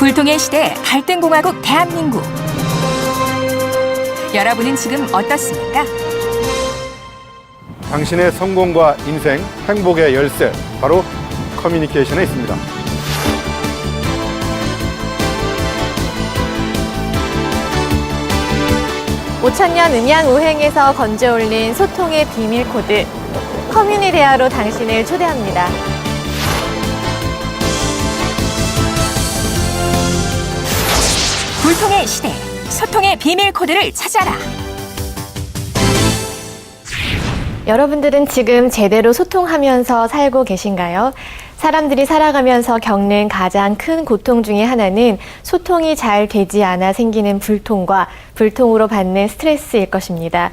불통의 시대 갈등공화국 대한민국. 여러분은 지금 어떻습니까? 당신의 성공과 인생, 행복의 열쇠, 바로 커뮤니케이션에 있습니다. (5000년) 음양우행에서 건져올린 소통의 비밀 코드, 커뮤니대화로 당신을 초대합니다. 불통의 시대, 소통의 비밀 코드를 찾아라. 여러분들은 지금 제대로 소통하면서 살고 계신가요? 사람들이 살아가면서 겪는 가장 큰 고통 중에 하나는 소통이 잘 되지 않아 생기는 불통과 불통으로 받는 스트레스일 것입니다.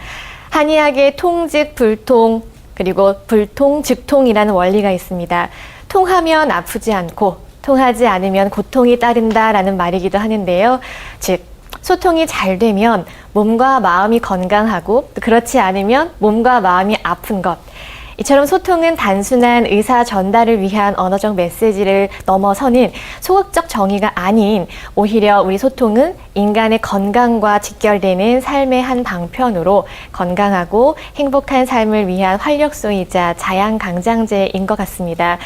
한의학의 통즉 불통, 그리고 불통즉통이라는 원리가 있습니다. 통하면 아프지 않고 통하지 않으면 고통이 따른다라는 말이기도 하는데요. 즉, 소통이 잘 되면 몸과 마음이 건강하고, 그렇지 않으면 몸과 마음이 아픈 것. 이처럼 소통은 단순한 의사 전달을 위한 언어적 메시지를 넘어서는 소극적 정의가 아닌, 오히려 우리 소통은 인간의 건강과 직결되는 삶의 한 방편으로 건강하고 행복한 삶을 위한 활력소이자 자양강장제인 것 같습니다.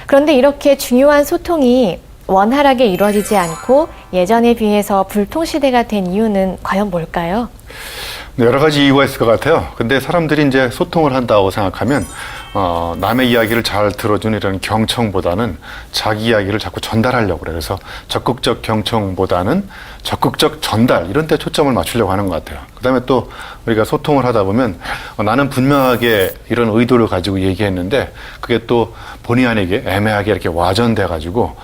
그런데 이렇게 중요한 소통이 원활하게 이루어지지 않고 예전에 비해서 불통시대가 된 이유는 과연 뭘까요? 네, 여러 가지 이유가 있을 것 같아요. 근데 사람들이 이제 소통을 한다고 생각하면 남의 이야기를 잘 들어주는 이런 경청보다는 자기 이야기를 자꾸 전달하려고 그래요. 그래서 적극적 경청보다는 적극적 전달, 이런 데 초점을 맞추려고 하는 것 같아요. 그다음에 또 우리가 소통을 하다 보면 나는 분명하게 이런 의도를 가지고 얘기했는데 그게 또 본의 아니게 애매하게 이렇게 와전돼 가지고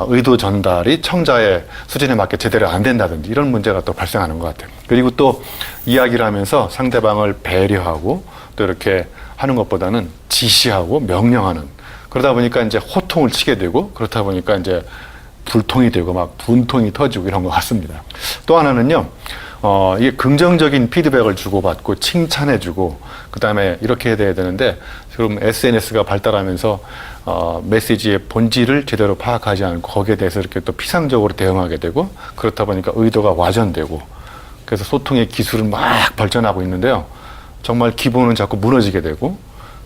의도 전달이 청자의 수준에 맞게 제대로 안 된다든지 이런 문제가 또 발생하는 것 같아요. 그리고 또 이야기를 하면서 상대방을 배려하고 또 이렇게 하는 것보다는 지시하고 명령하는, 그러다 보니까 이제 호통을 치게 되고, 그렇다 보니까 이제 불통이 되고 막 분통이 터지고 이런 것 같습니다. 또 하나는요, 이게 긍정적인 피드백을 주고받고 칭찬해주고 그다음에 이렇게 해야 되는데 지금 SNS가 발달하면서 메시지의 본질을 제대로 파악하지 않고 거기에 대해서 이렇게 또 피상적으로 대응하게 되고, 그렇다 보니까 의도가 와전되고, 그래서 소통의 기술은 막 발전하고 있는데요. 정말 기본은 자꾸 무너지게 되고,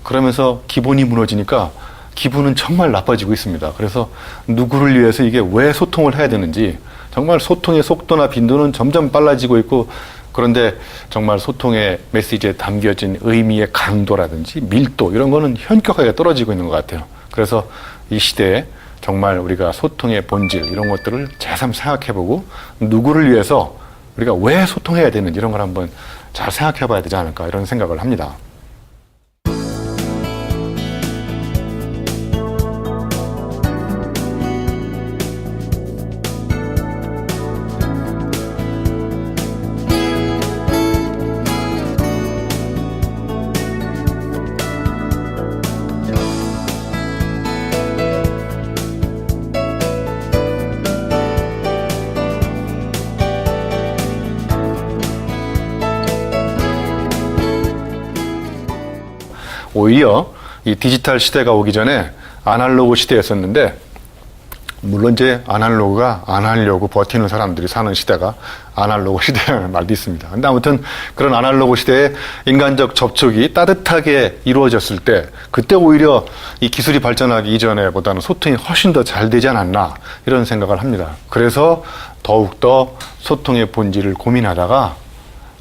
그러면서 기본이 무너지니까 기분은 정말 나빠지고 있습니다. 그래서 누구를 위해서 이게 왜 소통을 해야 되는지, 정말 소통의 속도나 빈도는 점점 빨라지고 있고, 그런데 정말 소통의 메시지에 담겨진 의미의 강도라든지 밀도, 이런 거는 현격하게 떨어지고 있는 것 같아요. 그래서 이 시대에 정말 우리가 소통의 본질, 이런 것들을 재삼 생각해보고, 누구를 위해서 우리가 왜 소통해야 되는지 이런 걸 한번 잘 생각해 봐야 되지 않을까, 이런 생각을 합니다. 오히려 이 디지털 시대가 오기 전에 아날로그 시대였었는데, 물론 이제 아날로그가 안 하려고 버티는 사람들이 사는 시대가 아날로그 시대라는 말도 있습니다. 근데 아무튼 그런 아날로그 시대에 인간적 접촉이 따뜻하게 이루어졌을 때, 그때 오히려 이 기술이 발전하기 이전에보다는 소통이 훨씬 더 잘 되지 않았나, 이런 생각을 합니다. 그래서 더욱더 소통의 본질을 고민하다가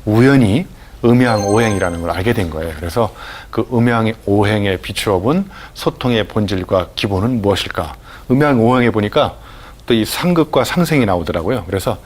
우연히 음양오행이라는 걸 알게 된 거예요. 그래서 그 음양오행에 비추어 본 소통의 본질과 기본은 무엇일까? 음양오행에 보니까 또 이 상극과 상생이 나오더라고요. 그래서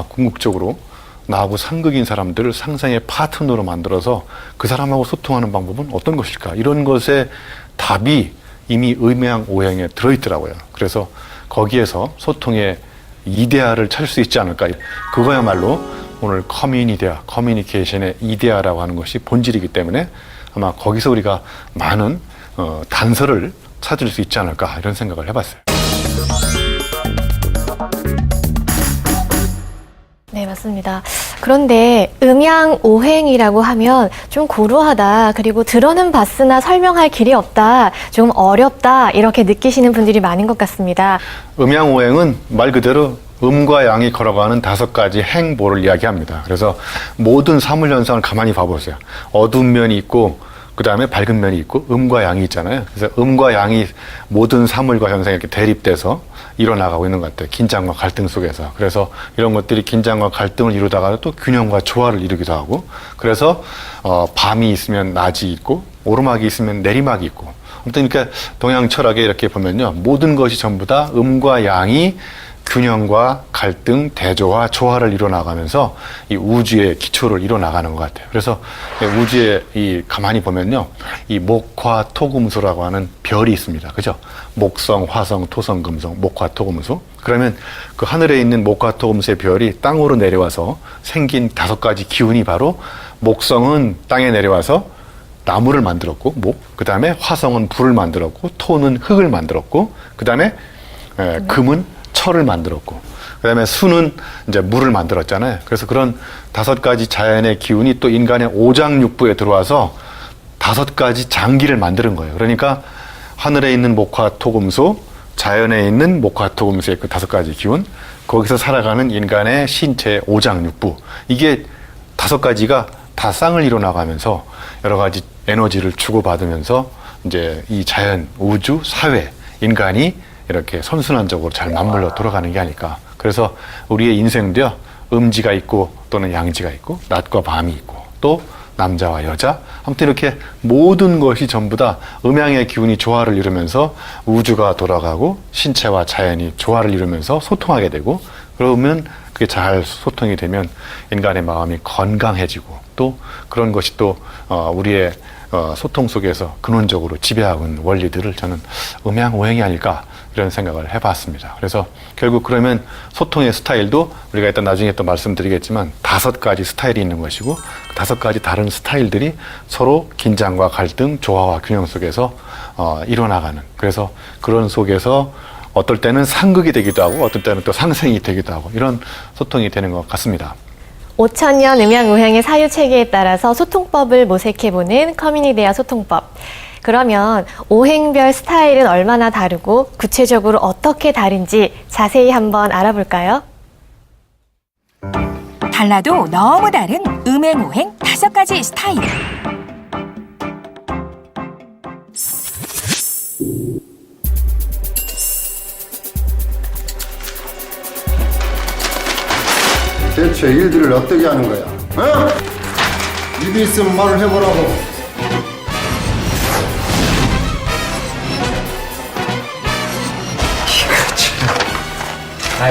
궁극적으로 나하고 상극인 사람들을 상생의 파트너로 만들어서 그 사람하고 소통하는 방법은 어떤 것일까? 이런 것의 답이 이미 음양오행에 들어있더라고요. 그래서 거기에서 소통의 이데아를 찾을 수 있지 않을까? 그거야말로 오늘 커뮤니대화, 커뮤니케이션의 이데아라고 하는 것이 본질이기 때문에 아마 거기서 우리가 많은 단서를 찾을 수 있지 않을까, 이런 생각을 해봤어요. 네, 맞습니다. 그런데 음양오행이라고 하면 좀 고루하다, 그리고 들어는 봤으나 설명할 길이 없다, 좀 어렵다, 이렇게 느끼시는 분들이 많은 것 같습니다. 음양오행은 말 그대로 음과 양이 걸어가는 5가지 행보를 이야기합니다. 그래서 모든 사물 현상을 가만히 봐보세요. 어두운 면이 있고 그 다음에 밝은 면이 있고 음과 양이 있잖아요. 그래서 음과 양이 모든 사물과 현상이 이렇게 대립돼서 일어나가고 있는 것 같아요. 긴장과 갈등 속에서. 그래서 이런 것들이 긴장과 갈등을 이루다가 또 균형과 조화를 이루기도 하고, 그래서 밤이 있으면 낮이 있고 오르막이 있으면 내리막이 있고, 아무튼 이렇게 동양 철학에 이렇게 보면요, 모든 것이 전부 다 음과 양이 균형과 갈등, 대조와 조화를 이뤄나가면서 이 우주의 기초를 이뤄나가는 것 같아요. 그래서 우주에 가만히 보면요, 이 목화, 토금수라고 하는 별이 있습니다. 그죠? 목성, 화성, 토성, 금성, 목화, 토금수. 그러면 그 하늘에 있는 목화, 토금수의 별이 땅으로 내려와서 생긴 5가지 기운이 바로, 목성은 땅에 내려와서 나무를 만들었고, 그 다음에 화성은 불을 만들었고, 토는 흙을 만들었고, 그 다음에 금은 철을 만들었고, 그 다음에 수는 이제 물을 만들었잖아요. 그래서 그런 5가지 자연의 기운이 또 인간의 오장육부에 들어와서 5가지 장기를 만드는 거예요. 그러니까 하늘에 있는 목화토금수, 자연에 있는 목화토금수의 그 5가지 기운, 거기서 살아가는 인간의 신체의 오장육부, 이게 5가지가 다 쌍을 이뤄나가면서 여러 가지 에너지를 주고받으면서 이제 이 자연, 우주, 사회, 인간이 이렇게 선순환적으로 잘 맞물려 돌아가는 게 아닐까. 그래서 우리의 인생도요, 음지가 있고 또는 양지가 있고 낮과 밤이 있고 또 남자와 여자, 아무튼 이렇게 모든 것이 전부 다 음양의 기운이 조화를 이루면서 우주가 돌아가고 신체와 자연이 조화를 이루면서 소통하게 되고, 그러면 그게 잘 소통이 되면 인간의 마음이 건강해지고, 또 그런 것이 또 우리의 소통 속에서 근원적으로 지배하고 있는 원리들을 저는 음양오행이 아닐까, 이런 생각을 해봤습니다. 그래서 결국 그러면 소통의 스타일도 우리가 일단 나중에 또 말씀드리겠지만 5가지 스타일이 있는 것이고, 그 5가지 다른 스타일들이 서로 긴장과 갈등, 조화와 균형 속에서 일어나가는, 그래서 그런 속에서 어떨 때는 상극이 되기도 하고 어떨 때는 또 상생이 되기도 하고, 이런 소통이 되는 것 같습니다. 5,000년 음양오행의 사유체계에 따라서 소통법을 모색해보는 커뮤니데아 소통법. 그러면 오행별 스타일은 얼마나 다르고 구체적으로 어떻게 다른지 자세히 한번 알아볼까요? 달라도 너무 다른 음행오행 5가지 스타일. 대체 일들을 어떻게 하는 거야? 어? 입이 있으면 말을 해보라고.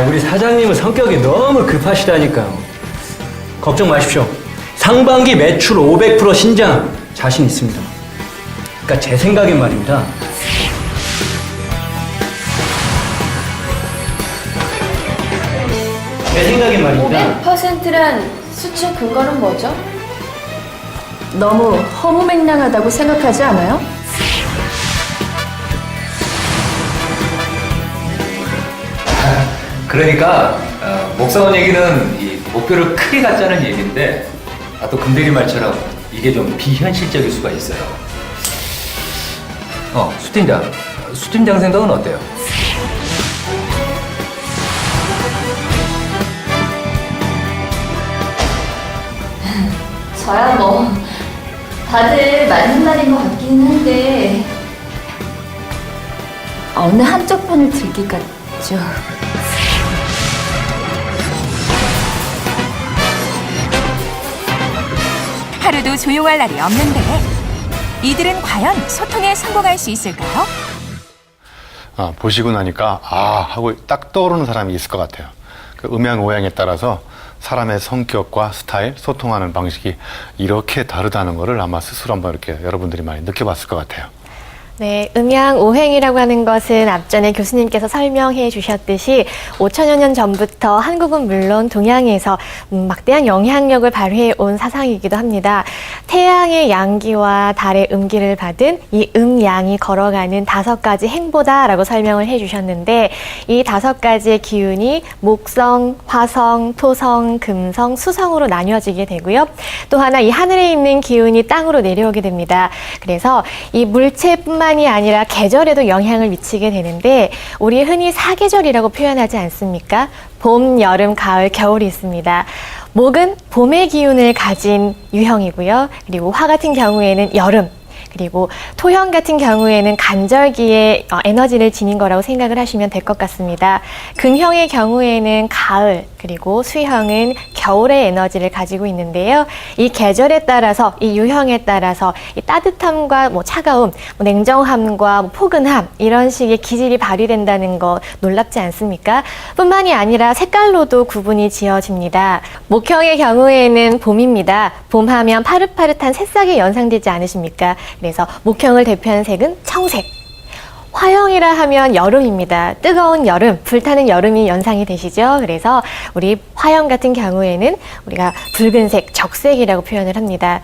우리 사장님은 성격이 너무 급하시다니까요. 걱정 마십시오. 상반기 매출 500% 신장 자신 있습니다. 그러니까 제 생각엔 말입니다. 제 생각엔 말입니다. 500%란 수치 근거는 뭐죠? 너무 허무맹랑하다고 생각하지 않아요? 그러니까 목사원 얘기는 이 목표를 크게 갖자는 얘기인데, 또 금대리 말처럼 이게 좀 비현실적일 수가 있어요. 수 팀장 생각은 어때요? 저야 뭐 다들 맞는 말인 것 같기는 한데 어느 한쪽 편을 들기 같죠. 하루도 조용할 날이 없는데 이들은 과연 소통에 성공할 수 있을까요? 보시고 나니까 하고 딱 떠오르는 사람이 있을 것 같아요. 그 음양오행에 따라서 사람의 성격과 스타일, 소통하는 방식이 이렇게 다르다는 것을 아마 스스로 한번 이렇게 여러분들이 많이 느껴봤을 것 같아요. 네, 음양오행이라고 하는 것은 앞전에 교수님께서 설명해 주셨듯이 5천여 년 전부터 한국은 물론 동양에서 막대한 영향력을 발휘해 온 사상이기도 합니다. 태양의 양기와 달의 음기를 받은 이 음양이 걸어가는 5가지 행보다라고 설명을 해 주셨는데, 이 5가지의 기운이 목성, 화성, 토성, 금성, 수성으로 나뉘어지게 되고요. 또 하나 이 하늘에 있는 기운이 땅으로 내려오게 됩니다. 그래서 이 물체뿐만 뿐만이 아니라 계절에도 영향을 미치게 되는데 우리 흔히 사계절이라고 표현하지 않습니까? 봄, 여름, 가을, 겨울이 있습니다. 목은 봄의 기운을 가진 유형이고요. 그리고 화 같은 경우에는 여름, 그리고 토형 같은 경우에는 간절기에 에너지를 지닌 거라고 생각을 하시면 될 것 같습니다. 금형의 경우에는 가을, 그리고 수형은 겨울의 에너지를 가지고 있는데요. 이 계절에 따라서, 이 유형에 따라서 이 따뜻함과 차가움, 냉정함과 포근함 이런 식의 기질이 발휘된다는 거 놀랍지 않습니까? 뿐만이 아니라 색깔로도 구분이 지어집니다. 목형의 경우에는 봄입니다. 봄하면 파릇파릇한 새싹이 연상되지 않으십니까? 그래서 목형을 대표하는 색은 청색. 화형이라 하면 여름입니다. 뜨거운 여름, 불타는 여름이 연상이 되시죠? 그래서 우리 화형 같은 경우에는 우리가 붉은색, 적색이라고 표현을 합니다.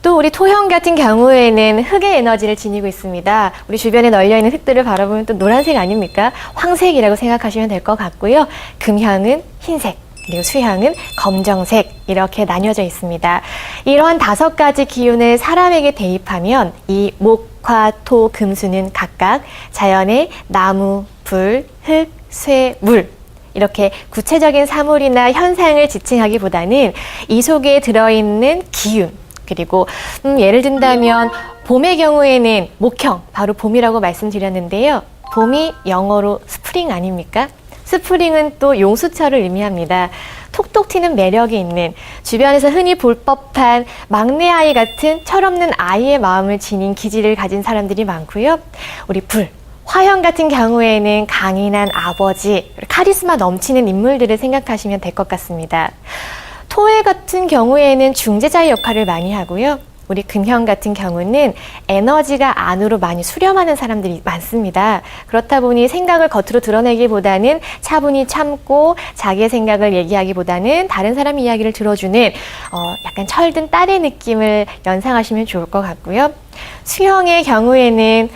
또 우리 토형 같은 경우에는 흙의 에너지를 지니고 있습니다. 우리 주변에 널려있는 흙들을 바라보면 또 노란색 아닙니까? 황색이라고 생각하시면 될 것 같고요. 금형은 흰색, 그리고 수형은 검정색 이렇게 나뉘어져 있습니다. 이러한 5가지 기운을 사람에게 대입하면 이 목, 화, 토, 금, 수는 각각 자연의 나무, 불, 흙, 쇠, 물 이렇게 구체적인 사물이나 현상을 지칭하기보다는 이 속에 들어있는 기운 그리고 예를 든다면 봄의 경우에는 목형, 바로 봄이라고 말씀드렸는데요. 봄이 영어로 스프링 아닙니까? 스프링은 또 용수철을 의미합니다. 톡톡 튀는 매력이 있는 주변에서 흔히 볼 법한 막내 아이 같은 철없는 아이의 마음을 지닌 기질을 가진 사람들이 많고요. 우리 불, 화형 같은 경우에는 강인한 아버지, 카리스마 넘치는 인물들을 생각하시면 될 것 같습니다. 토해 같은 경우에는 중재자의 역할을 많이 하고요. 우리 금형 같은 경우는 에너지가 안으로 많이 수렴하는 사람들이 많습니다. 그렇다 보니 생각을 겉으로 드러내기보다는 차분히 참고 자기의 생각을 얘기하기보다는 다른 사람 이야기를 들어주는 약간 철든 딸의 느낌을 연상하시면 좋을 것 같고요. 수형의 경우에는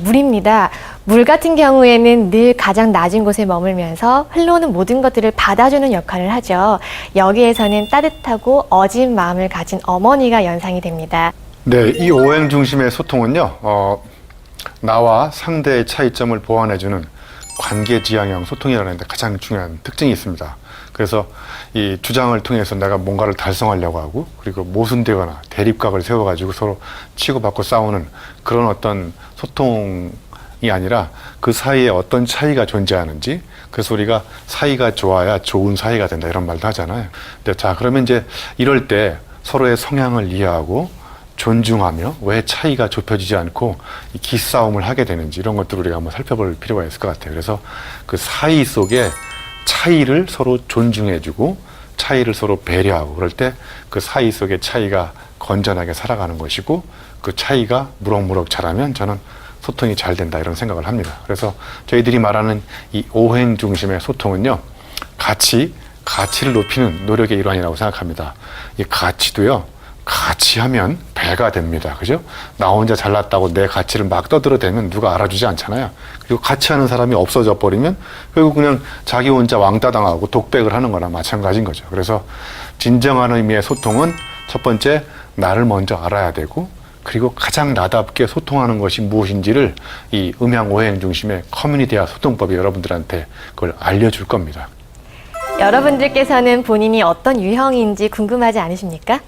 물입니다. 물 같은 경우에는 늘 가장 낮은 곳에 머물면서 흘러오는 모든 것들을 받아주는 역할을 하죠. 여기에서는 따뜻하고 어진 마음을 가진 어머니가 연상이 됩니다. 네, 이 오행 중심의 소통은요, 나와 상대의 차이점을 보완해주는 관계지향형 소통이라는 데 가장 중요한 특징이 있습니다. 그래서 이 주장을 통해서 내가 뭔가를 달성하려고 하고 그리고 모순되거나 대립각을 세워가지고 서로 치고받고 싸우는 그런 어떤 소통이 아니라 그 사이에 어떤 차이가 존재하는지 그래서 우리가 사이가 좋아야 좋은 사이가 된다 이런 말도 하잖아요. 근데 자 그러면 이제 이럴 때 서로의 성향을 이해하고 존중하며 왜 차이가 좁혀지지 않고 이 기싸움을 하게 되는지 이런 것들을 우리가 한번 살펴볼 필요가 있을 것 같아요. 그래서 그 사이 속에 차이를 서로 존중해주고 차이를 서로 배려하고 그럴 때 그 사이 속의 차이가 건전하게 살아가는 것이고 그 차이가 무럭무럭 자라면 저는 소통이 잘 된다 이런 생각을 합니다. 그래서 저희들이 말하는 이 오행 중심의 소통은요, 가치를 높이는 노력의 일환이라고 생각합니다. 이 가치도요, 같이 하면 배가 됩니다. 그죠? 나 혼자 잘났다고 내 가치를 막 떠들어대면 누가 알아주지 않잖아요. 그리고 같이 하는 사람이 없어져 버리면 결국 그냥 자기 혼자 왕따 당하고 독백을 하는 거나 마찬가지인 거죠. 그래서 진정한 의미의 소통은 첫 번째 나를 먼저 알아야 되고 그리고 가장 나답게 소통하는 것이 무엇인지를 이 음양 오행 중심의 커뮤니티와 소통법이 여러분들한테 그걸 알려줄 겁니다. 여러분들께서는 본인이 어떤 유형인지 궁금하지 않으십니까?